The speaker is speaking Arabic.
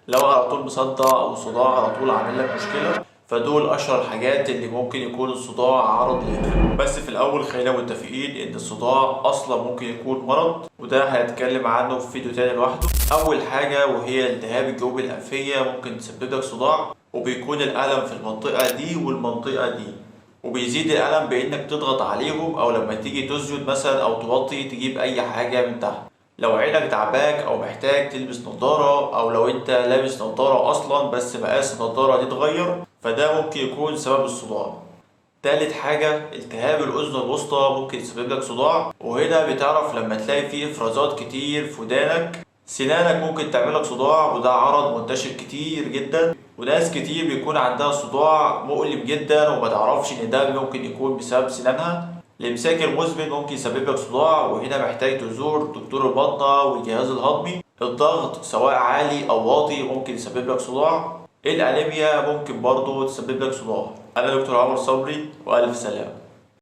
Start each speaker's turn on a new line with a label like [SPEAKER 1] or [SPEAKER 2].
[SPEAKER 1] لو على طول مصدع او صداع على طول عامل لك مشكلة، فدول اشهر الحاجات اللي ممكن يكون الصداع عرض ليها. بس في الاول خلينا متفقين ان الصداع اصلا ممكن يكون مرض، وده هنتكلم عنه في فيديو تاني لوحده. اول حاجة وهي التهاب الجيوب الانفية ممكن تسبب لك صداع، وبيكون الالم في المنطقة دي والمنطقة دي، وبيزيد الالم بانك تضغط عليهم، او لما تيجي تسجد مثلا او توطي تجيب اي حاجة من تحت. لو عينك تعباك او محتاج تلبس نظارة، او لو انت لابس نظارة اصلا بس مقاس النظارة دي اتغير، فده ممكن يكون سبب الصداع. تالت حاجة التهاب الأذن الوسطى ممكن يسبب لك صداع، وهنا بتعرف لما تلاقي فيه إفرازات كتير في ودانك. سنانك ممكن تعمل لك صداع، وده عرض منتشر كتير جدا، وناس كتير بيكون عندها صداع مؤلم جدا وما تعرفش إن ده ممكن يكون بسبب سنانها. الإمساك المزمن ممكن يسبب لك صداع، وهنا محتاج تزور دكتور الباطنة والجهاز الهضمي. الضغط سواء عالي أو واطي ممكن يسبب لك صداع. الأنيميا ممكن برضو تسبب لك صداع. أنا دكتور عمر صبري، وألف سلام.